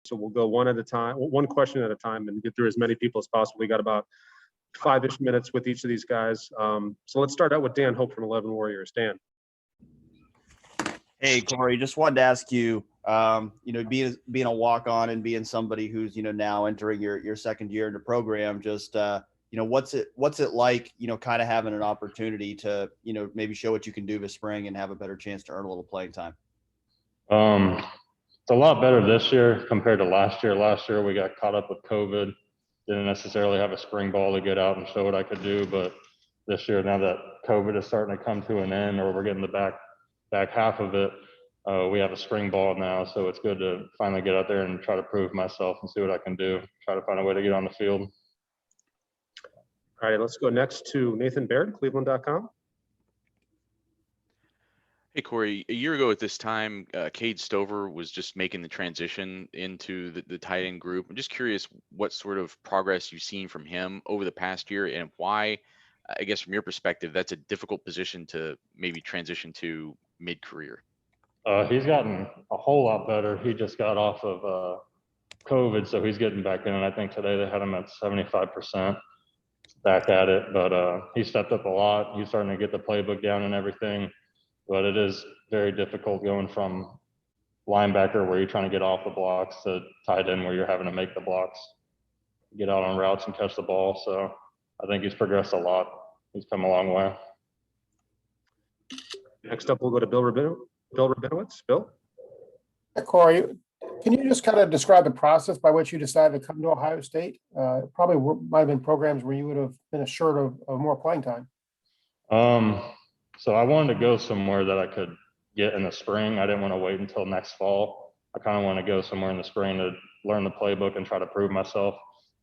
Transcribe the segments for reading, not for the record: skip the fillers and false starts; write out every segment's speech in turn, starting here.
So we'll go one at a time, one question at a time, and get through as many people as possible. We got about 5-ish minutes with each of these guys. So let's start out with Dan Hope from 11 Warriors. Dan. Hey, Corey, just wanted to ask you, being a walk-on and being somebody who's, now entering your second year in the program, just, what's it like, kind of having an opportunity to, maybe show what you can do this spring and have a better chance to earn a little playing time? It's a lot better this year compared to last year. Last year we got caught up with COVID, didn't necessarily have a spring ball to get out and show what I could do. But this year, now that COVID is starting to come to an end, or we're getting the back half of it, we have a spring ball now. So it's good to finally get out there and try to prove myself and see what I can do. Try to find a way to get on the field. All right, let's go next to Nathan Baird, Cleveland.com. Hey, Corey, a year ago at this time, Cade Stover was just making the transition into the tight end group. I'm just curious what sort of progress you've seen from him over the past year, and why, I guess from your perspective, that's a difficult position to maybe transition to mid-career. He's gotten a whole lot better. He just got off of COVID, so he's getting back in. And I think today they had him at 75% back at it. But he stepped up a lot. He's starting to get the playbook down and everything. But it is very difficult going from linebacker, where you're trying to get off the blocks, to tight end, where you're having to make the blocks, get out on routes and catch the ball. So I think he's progressed a lot. He's come a long way. Next up, we'll go to Bill Rabinowitz. Bill? Corey, can you just kind of describe the process by which you decided to come to Ohio State? Probably might have been programs where you would have been assured of more playing time. So I wanted to go somewhere that I could get in the spring. I didn't want to wait until next fall. I kind of want to go somewhere in the spring to learn the playbook and try to prove myself.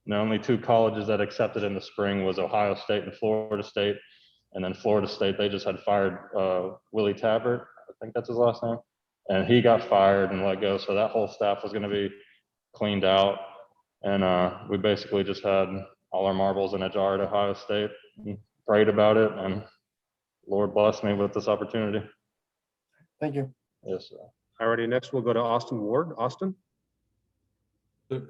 And the only two colleges that accepted in the spring was Ohio State and Florida State. And then Florida State, they just had fired Willie Tabbert. I think that's his last name. And he got fired and let go. So that whole staff was going to be cleaned out. And we basically just had all our marbles in a jar at Ohio State and prayed about it. And Lord bless me with this opportunity. Thank you. Yes, sir. Alrighty, next we'll go to Austin Ward. Austin? Corey,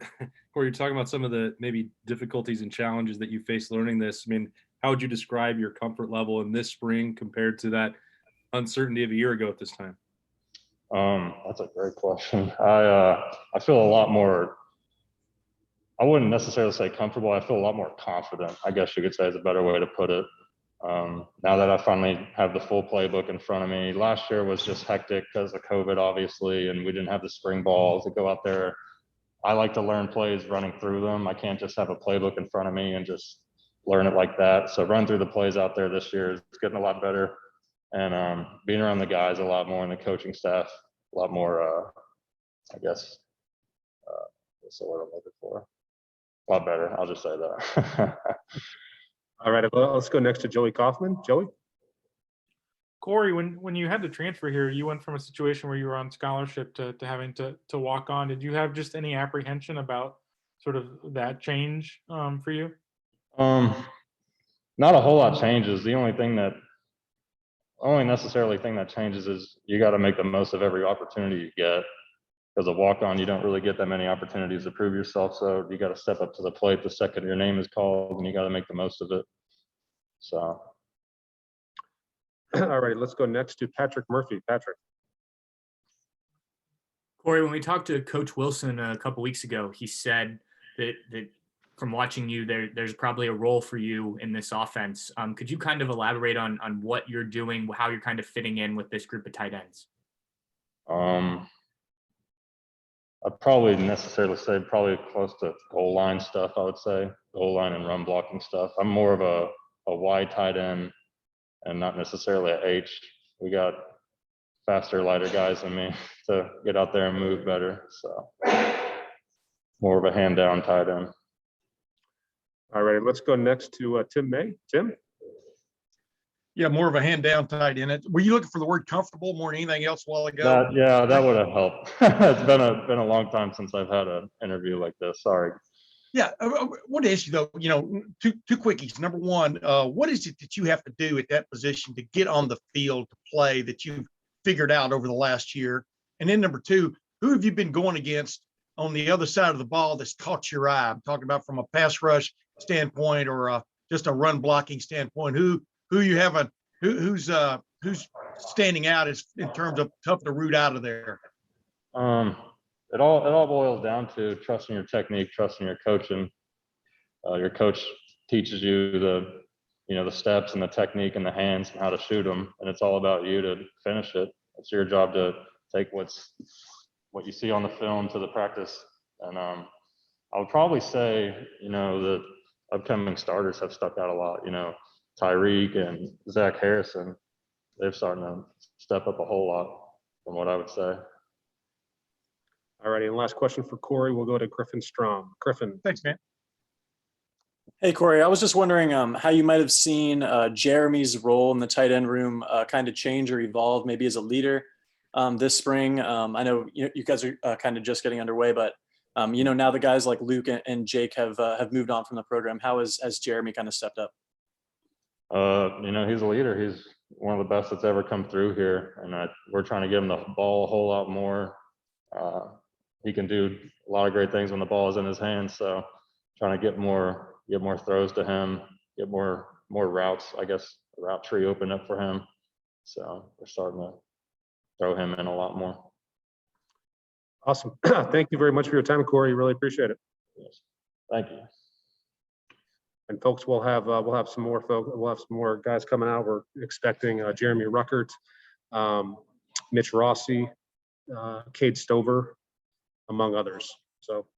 you're talking about some of the maybe difficulties and challenges that you face learning this. I mean, how would you describe your comfort level in this spring compared to that uncertainty of a year ago at this time? That's a great question. I feel a lot more, I wouldn't necessarily say comfortable. I feel a lot more confident, I guess you could say, is a better way to put it. Now that I finally have the full playbook in front of me. Last year was just hectic because of COVID, obviously, and we didn't have the spring ball to go out there. I like to learn plays running through them. I can't just have a playbook in front of me and just learn it like that. So run through the plays out there this year is getting a lot better. And being around the guys a lot more and the coaching staff, a lot more, I guess, what's the word I'm looking for? A lot better, I'll just say that. All right, let's go next to Joey Kaufman. Joey? Corey, when you had to transfer here, you went from a situation where you were on scholarship to having to walk on. Did you have just any apprehension about sort of that change for you? Not a whole lot changes. The only necessarily thing that changes is you got to make the most of every opportunity you get. Because a walk-on, you don't really get that many opportunities to prove yourself. So you got to step up to the plate the second your name is called, and you got to make the most of it. So. All right, let's go next to Patrick Murphy. Patrick. Corey, when we talked to Coach Wilson a couple weeks ago, he said that from watching you, there's probably a role for you in this offense. Could you kind of elaborate on what you're doing, how you're kind of fitting in with this group of tight ends? I'd probably necessarily say probably close to goal line stuff, I would say. Goal line and run blocking stuff. I'm more of a wide tight end and not necessarily a H. We got faster, lighter guys than me to get out there and move better. So more of a hand down tight end. All right, let's go next to Tim May. Tim? Yeah, more of a hand down tight end. Were you looking for the word comfortable more than anything else a while ago? That would have helped. It's been a long time since I've had an interview like this. Sorry. Yeah, I want to ask you though, two quickies. Number one, what is it that you have to do at that position to get on the field to play that you've figured out over the last year? And then number two, who have you been going against on the other side of the ball that's caught your eye? I'm talking about from a pass rush standpoint or just a run blocking standpoint. Who you have who's standing out as in terms of tough to root out of there? It all boils down to trusting your technique, trusting your coaching. Your coach teaches you the steps and the technique and the hands and how to shoot them, and it's all about you to finish it. It's your job to take what you see on the film to the practice. And I would probably say, the upcoming starters have stuck out a lot. Tyreek and Zach Harrison, they're starting to step up a whole lot from what I would say. All righty, and last question for Corey. We'll go to Griffin Strom. Griffin. Thanks, man. Hey, Corey, I was just wondering how you might have seen Jeremy's role in the tight end room kind of change or evolve maybe as a leader this spring. I know you guys are kind of just getting underway, but now the guys like Luke and Jake have moved on from the program. How has Jeremy kind of stepped up? He's a leader. He's one of the best that's ever come through here, and we're trying to give him the ball a whole lot more. He can do a lot of great things when the ball is in his hands. So trying to get more throws to him, get more routes, I guess, the route tree open up for him. So we're starting to throw him in a lot more. Awesome. Thank you very much for your time, Corey. Really appreciate it. Yes. Thank you. And folks, we'll have some more guys coming out. We're expecting Jeremy Ruckert, Mitch Rossi, Cade Stover, among others. So